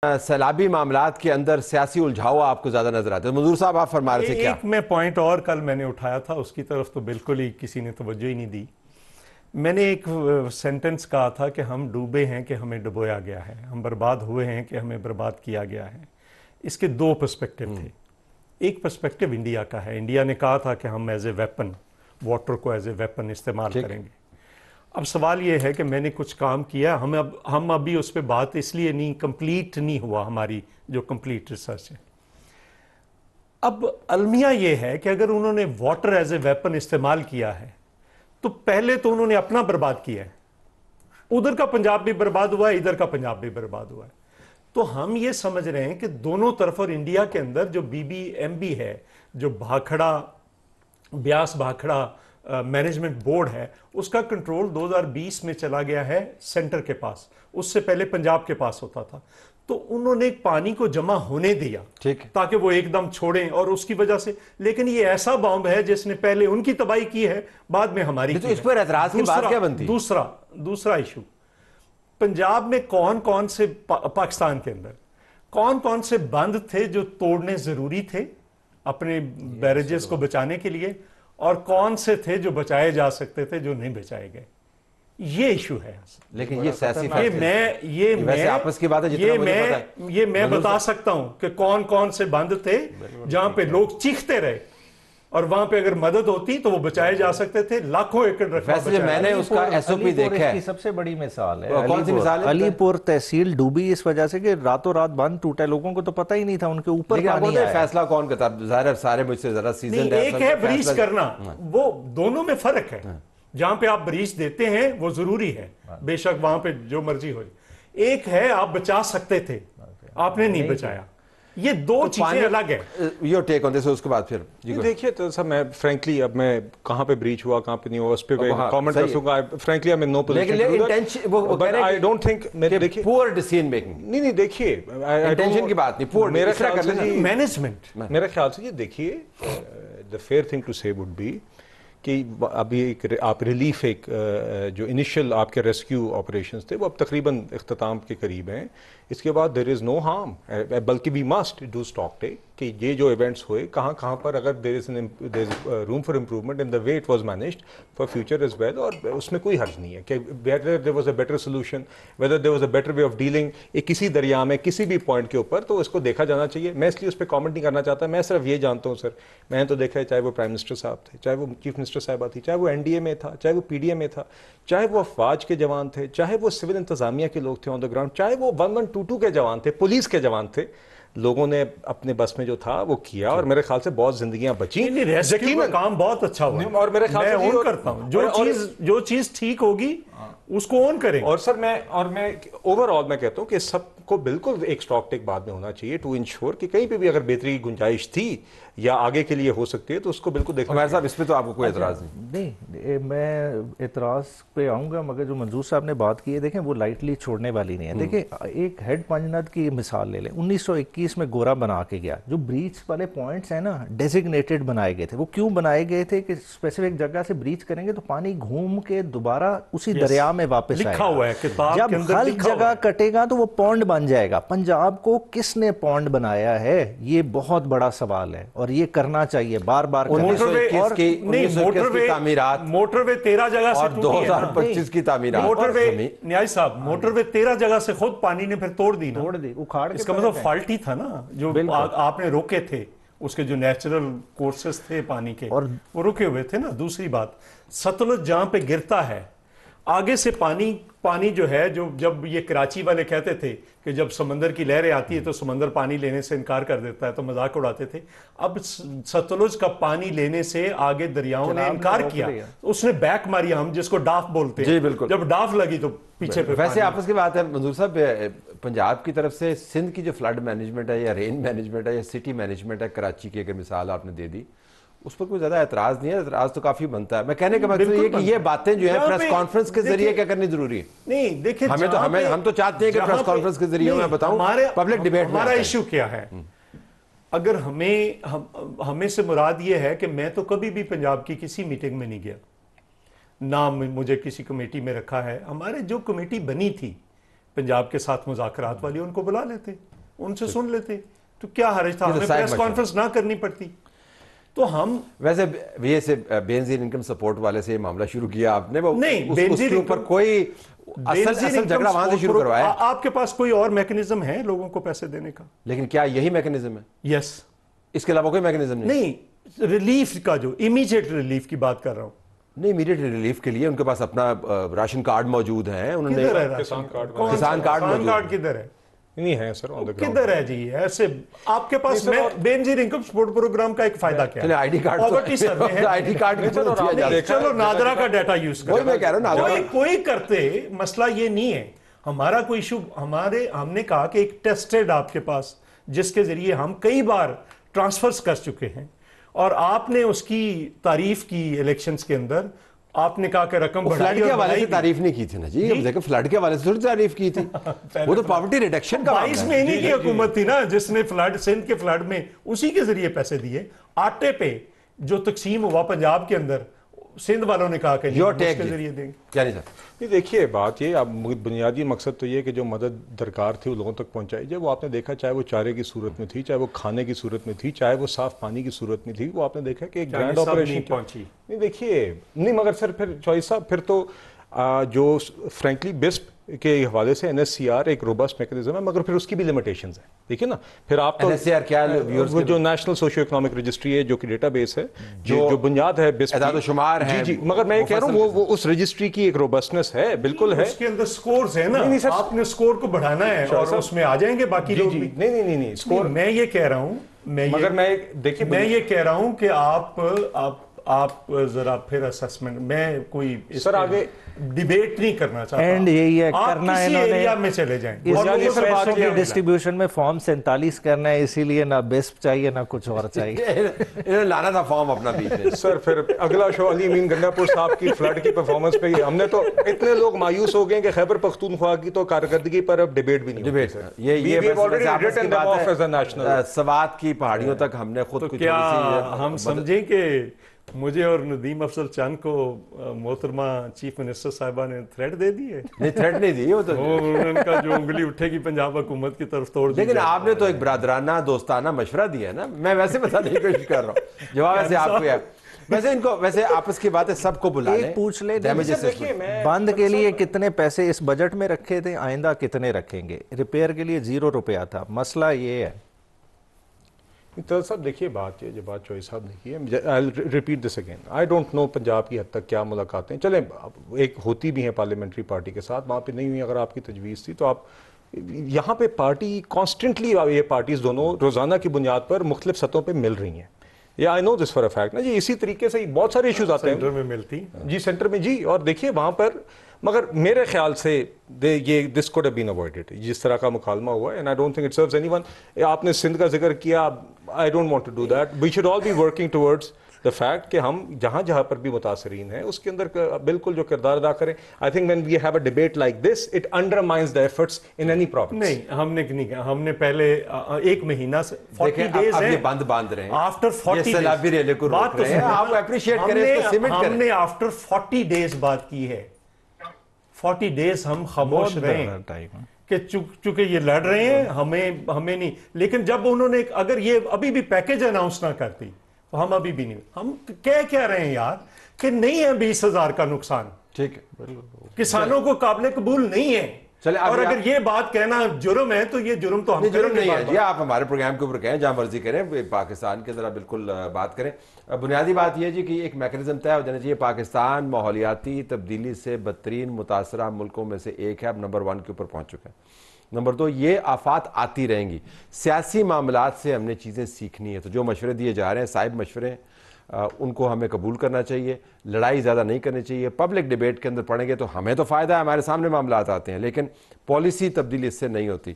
सैलाबी मामलात के अंदर सियासी उलझाव आपको ज्यादा नजर आता है। मंजूर साहब, आप फरमा रहे थे क्या? एक मैं पॉइंट और कल मैंने उठाया था, उसकी तरफ तो बिल्कुल ही किसी ने तवज्जो ही नहीं दी। मैंने एक सेंटेंस कहा था कि हम डूबे हैं कि हमें डुबोया गया है, हम बर्बाद हुए हैं कि हमें बर्बाद किया गया है। इसके दो पर्सपेक्टिव थे। एक पर्सपेक्टिव इंडिया का है। इंडिया ने कहा था कि हम एज ए वेपन, वाटर को एज ए वेपन इस्तेमाल करेंगे। अब सवाल ये है कि मैंने कुछ काम किया, हम अभी उस पर बात इसलिए नहीं, कंप्लीट नहीं हुआ हमारी जो कंप्लीट रिसर्च है। अब अलमिया ये है कि अगर उन्होंने वाटर एज ए वेपन इस्तेमाल किया है तो पहले तो उन्होंने अपना बर्बाद किया है। उधर का पंजाब भी बर्बाद हुआ है, इधर का पंजाब भी बर्बाद हुआ है। तो हम ये समझ रहे हैं कि दोनों तरफ, और इंडिया के अंदर जो BBMB है, जो भाखड़ा ब्यास भाखड़ा मैनेजमेंट बोर्ड है, उसका कंट्रोल 2020 में चला गया है सेंटर के पास। उससे पहले पंजाब के पास होता था। तो उन्होंने पानी को जमा होने दिया, ठीक है, ताकि वो एकदम छोड़ें, और उसकी वजह से। लेकिन ये ऐसा बॉम्ब है जिसने पहले उनकी तबाही की है, बाद में हमारी। तो इस पर एतराज की बात क्या बनती है? दूसरा इशू, पंजाब में कौन कौन से, पाकिस्तान के अंदर कौन कौन से बंद थे जो तोड़ने जरूरी थे अपने बैरेजेस को बचाने के लिए, और कौन से थे जो बचाए जा सकते थे जो नहीं बचाए गए। ये इशू है। लेकिन ये सियासी आपस की बात है। ये मैं बता सकता हूं कि कौन कौन से बंद थे जहां पे लोग चीखते रहे, और वहां पे अगर मदद होती तो वो बचाए जा सकते थे। लाखों एकड़ रकबा। वैसे मैंने उसका SOP देखा है। इसकी सबसे बड़ी मिसाल है। कौन सी मिसाल है? अलीपुर तहसील डूबी इस वजह से कि रातों रात बंद टूटा, लोगों को तो पता ही नहीं था, उनके ऊपर पानी आया। फैसला कौन करता? ज़ाहिर सारे मुझसे जरा सीजन। एक है ब्रीच करना, वो दोनों में फर्क है। जहां पे आप ब्रीच देते हैं वो जरूरी है, बेशक वहां पे जो मर्जी हो। एक है आप बचा सकते थे, आपने नहीं बचाया। ये दो चीजें अलग है। Your take on this. उसके बाद फिर देखिए, तो सर मैं फ्रैंकली, अब मैं कहां पे ब्रीच हुआ कहां पे नहीं हुआ उस पे कमेंट कर सकूंगा। Frankly I am in no position, but I don't think, मेरे देखिए पुअर डिसीजन मेकिंग। नहीं देखिए, इंटेंशन की बात नहीं, पुअर मेरे ख्याल से मैनेजमेंट, मेरे ख्याल से ये देखिए, द फेयर थिंग टू से वुड बी कि अभी आप रिलीफ, जो इनिशियल आपके रेस्क्यू ऑपरेशंस थे वो अब तकरीबन इख्तिताम के करीब हैं। इसके बाद देयर इज़ नो हार्म, बल्कि we must do stock take कि ये जो इवेंट्स हुए कहाँ पर अगर there is room for improvement in the way it was managed for future as well, और उसमें कोई हर्ज नहीं है कि whether there was a better solution, whether there was a better way of dealing किसी दरिया में किसी भी पॉइंट के ऊपर, तो इसको देखा जाना चाहिए। मैं इसलिए उस पर कॉमेंट नहीं करना चाहता। मैं सिर्फ ये जानता हूँ सर, मैंने तो देखा है, चाहे वो प्राइम मिनिस्टर साहब थे, चाहे वो चीफ मिनिस्टर साहबा थी, चाहे वो NDA में था, चाहे वो PDA में था, चाहे वो अफवाज के जवान थे, चाहे वो सिविल इंतजामिया के लोग थे ऑन द ग्राउंड, चाहे वो 1122 के जवान थे, पुलिस के जवान थे, लोगों ने अपने बस में जो था वो किया, और मेरे ख्याल से बहुत जिंदगियां बची। यकीनन काम बहुत अच्छा हुआ, और मेरे ख्याल से मैं करता हूं जो चीज ठीक होगी उसको ऑन करें। और सर मैं ओवरऑल मैं कहता हूं कि सबको बिल्कुल एक स्टॉक टेक बाद में होना चाहिए टू इंश्योर कि कहीं पे भी अगर बेहतरी की गुंजाइश थी या आगे के लिए हो सकती है तो उसको बिल्कुल देखना। हमारे साहब, इस पे तो आपको कोई एतराज नहीं, मैं एतराज पे आऊँगा, मगर जो मंजूर साहब ने बात की है, देखें वो लाइटली छोड़ने वाली नहीं है। देखें, एक हेड पंजनद की मिसाल ले लें, 1921 में गोरा बना के गया। जो ब्रीच वाले पॉइंट्स हैं ना, डेजिग्नेटेड बनाए गए थे। वो क्यों बनाए गए थे कि स्पेसिफिक जगह से ब्रीच करेंगे तो पानी घूम के दोबारा उसी दरिया में वापस लिखा हुआ है किताब जब के अंदर, हर जगह कटेगा तो वो पौंड बन जाएगा। पंजाब को किसने पौंड बनाया है, ये बहुत बड़ा सवाल है, और ये करना चाहिए बार बार। मोटरवे 13 जगह से, 2025 की तामीरात, मोटरवे न्याय साहब, मोटरवे 13 जगह से खुद पानी ने फिर तोड़ दी, उखाड़। इसका मतलब फॉल्ट ही था ना, जो आपने रोके थे, उसके जो नेचुरल कोर्सेस थे पानी के, और वो रुके हुए थे ना। दूसरी बात, सतलुज जहां पे गिरता है, आगे से पानी जो है, जो जब ये कराची वाले कहते थे कि जब समंदर की लहरें आती है तो समंदर पानी लेने से इनकार कर देता है, तो मजाक उड़ाते थे। अब सतलुज का पानी लेने से आगे दरियाओं ने इनकार किया, उसने बैक मारी, हम जिसको डाफ बोलते हैं। जी बिल्कुल। जब डाफ लगी तो पीछे पे। वैसे आपस की बात है मंजूर साहब, पंजाब की तरफ से सिंध की जो फ्लड मैनेजमेंट है या रेन मैनेजमेंट है या सिटी मैनेजमेंट है, कराची की अगर मिसाल आपने दे दी, उस पर कोई ज्यादा एतराज नहीं है। एतराज तो काफी बनता है। मैं कहने का मतलब ये कि ये बातें जो है प्रेस कॉन्फ्रेंस के जरिए क्या करनी जरूरी है? नहीं, देखिए, हम तो चाहते हैं कि प्रेस कॉन्फ्रेंस के जरिए मैं बताऊं, पब्लिक डिबेट। हमारा इशू क्या है? अगर हमें से मुराद ये है कि मैं तो कभी भी पंजाब की किसी मीटिंग में नहीं गया, ना मुझे किसी कमेटी में रखा है। हमारे जो कमेटी बनी थी पंजाब के साथ मुज़ाकरात वाली, उनको बुला लेते, उनसे सुन लेते, तो क्या हर्ज था, हमें प्रेस कॉन्फ्रेंस ना करनी पड़ती। तो हम वैसे ये से बेनजीर इनकम सपोर्ट वाले से ये मामला शुरू किया आपने, वो नहीं, बेनजीर ऊपर कोई असल झगड़ा वहां से शुरू करवाया। आपके पास कोई और मैकेनिज्म है लोगों को पैसे देने का? लेकिन क्या यही मैकेनिज्म है? यस। इसके अलावा कोई मैकेनिज्म नहीं? रिलीफ का, जो इमीडिएट रिलीफ की बात कर रहा हूं। नहीं, इमीडिएट रिलीफ के लिए उनके पास अपना राशन कार्ड मौजूद है, उन्होंने किसान कार्ड मौजूद किधर है? नहीं है सर, ऑन द ग्राउंड किधर है जी? ऐसे आपके पास बेनजीर इनकम सपोर्ट प्रोग्राम का एक फायदा क्या है? आईडी कार्ड, पॉवर्टी सर्वे है, आईडी कार्ड चलो नादरा का डाटा यूज करो, मैं कह रहा हूं कोई करते, मसला ये नहीं है। हमारा कोई इशू, हमने कहा कि एक टेस्टेड आपके पास, जिसके जरिए हम कई बार ट्रांसफर्स कर चुके हैं, और आपने उसकी तारीफ की इलेक्शंस के अंदर, आपने कहा कि रकम फ्लड के हवाले से तारीफ नहीं की थी ना जी, देखो फ्लड के हवाले से थोड़ी तारीफ की थी वो तो पॉवर्टी रिडक्शन का 22 में इन्हीं की हुकूमत थी ना, जिसने फ्लड, सिंध के फ्लड में उसी के जरिए पैसे दिए। आटे पे जो तकसीम हुआ पंजाब के अंदर, सिंध वालों ने कहा कि उसके जरिए देंगे। क्या नहीं सर? नहीं, देखिए बात ये, अब बुनियादी मकसद तो ये कि जो मदद दरकार थी वो लोगों तक पहुंचाई जाए। वो आपने देखा, चाहे वो चारे की सूरत में थी, चाहे वो खाने की सूरत में थी, चाहे वो साफ पानी की सूरत में थी, वो आपने देखा कि एक ग्रैंड ऑपरेशन पहुंची। नहीं देखिए, नहीं मगर सर फिर चॉइस साहब, फिर तो जो फ्रेंकली बिस्प के हवाले से एनएससीआर एक रोबस्ट मैकेनिज्म है, मगर फिर उसकी भी लिमिटेशंस है। देखिए ना, फिर आप तो एनएससीआर क्या है? वो जो नेशनल सोशियो इकोनॉमिक रजिस्ट्री है, जो कि डेटाबेस है, जो बुनियाद है शुमार है। जी, मगर मैं ये कह रहा हूँ वो उस रजिस्ट्री की एक रोबस्टनेस है, बिल्कुल है। उसके अंदर स्कोर्स है ना, आपने स्कोर को बढ़ाना है और उसमें आ जाएंगे बाकी लोग। नहीं स्कोर, मैं ये कह रहा हूँ, मैं ये कह रहा हूँ कि आप जरा फिर असेसमेंट, मैं कोई सर आगे डिबेट नहीं करना चाहता। एंड यही है, करना है इन्होंने, एरिया में चले जाएं, इस पैसों की डिस्ट्रीब्यूशन में फॉर्म 47 करना है, इसीलिए ना बेस्प चाहिए ना कुछ और चाहिए। इन्होंने लाना था फॉर्म अपना बीच में। सर फिर अगला शो अली अमीन गंडापुर साहब की फ्लड की परफॉर्मेंस पे हमने तो इतने लोग मायूस हो गए कि खैबर पख्तूनख्वा की तो कारकर्दगी पर अब डिबेट भी नहीं, डिबेट ये सवात की पहाड़ियों तक हमने खुद, क्या हम समझें कि मुझे और नदीम अफजल चंद को मोहतरमा चीफ मिनिस्टर साहिबा ने थ्रेट दे दी है? नहीं, थ्रेट नहीं दी, वो तो उनका जो उंगली उठेगी पंजाब हुकूमत की तरफ तोड़ दी। लेकिन आपने तो एक बरादराना दोस्ताना मशवरा दिया है ना, मैं वैसे बताने की कोशिश कर रहा हूँ, जवाब वैसे आपको है। वैसे आपस की बात है, सबको बुला लें, पूछ ले बंद के लिए कितने पैसे इस बजट में रखे थे, आइंदा कितने रखेंगे? रिपेयर के लिए 0 रुपया था। मसला ये है तो सब देखिए, बात ये जो बात चॉइस साहब ने की है, I repeat this again, I don't know Punjab की हद तक क्या मुलाकातें चलें, एक होती भी हैं पार्लियामेंट्री पार्टी के साथ, वहाँ पे नहीं हुई अगर आपकी तजवीज़ थी तो आप यहाँ पे पार्टी कॉन्स्टेंटली, ये पार्टीज दोनों रोज़ाना की बुनियाद पर मुख्तलिफ सतहों पर मिल रही हैं। या I know this for a fact ना जी, इसी तरीके से बहुत सारे इश्यूज आते हैं सेंटर में मिलती जी, सेंटर में जी, और देखिए वहाँ पर, मगर मेरे ख्याल से ये this could have been avoided, जिस तरह का मुकालमा हुआ है, and I don't think it serves anyone. आपने सिंध का जिक्र किया, I don't want to do that, we should all be working towards the fact कि हम जहाँ जहाँ पर भी मुतासरीन हैं उसके अंदर बिल्कुल जो किरदार अदा करें। I think when we have a debate like this, it undermines the efforts in any province. नहीं, हमने नहीं कहा, हमने पहले एक महीना से 40 डेज है, बंद बांध रहे हैं आफ्टर 40 सैलाबी रैली को रोक रहे हैं, आप अप्रिशिएट करें, इसको सीमेंट करें। हमने आफ्टर 40 डेज बात की है, 40 डेज हम खामोश रहे हैं कि चूंकि ये लड़ रहे हैं, हमें नहीं। लेकिन जब उन्होंने, अगर ये अभी भी पैकेज अनाउंस ना करती तो हम अभी भी नहीं, हम क्या रहे हैं यार कि नहीं है 20,000 का नुकसान, ठीक है, किसानों को काबिल कबूल नहीं है। चले, और अगर ये बात कहना जुर्म है तो ये जुर्म तो हम जुर्म नहीं है जी, आप हमारे प्रोग्राम के ऊपर कहें, जहां मर्जी करें, पाकिस्तान के जरा बिल्कुल बात करें। बुनियादी बात यह जी कि एक मैकेनिज्म तय हो जाना चाहिए। पाकिस्तान माहौलियाती तब्दीली से बदतरीन मुतासरा मुल्कों में से एक है, अब नंबर 1 के ऊपर पहुंच चुका है। नंबर 2, ये आफात आती रहेंगी। सियासी मामलात से हमने चीज़ें सीखनी है, तो जो मशवरे दिए जा रहे हैं साहिब मशवरे, उनको हमें कबूल करना चाहिए, लड़ाई ज़्यादा नहीं करनी चाहिए। पब्लिक डिबेट के अंदर पढ़ेंगे तो हमें तो फ़ायदा है, हमारे सामने मामलात आते हैं, लेकिन पॉलिसी तब्दीली इससे नहीं होती।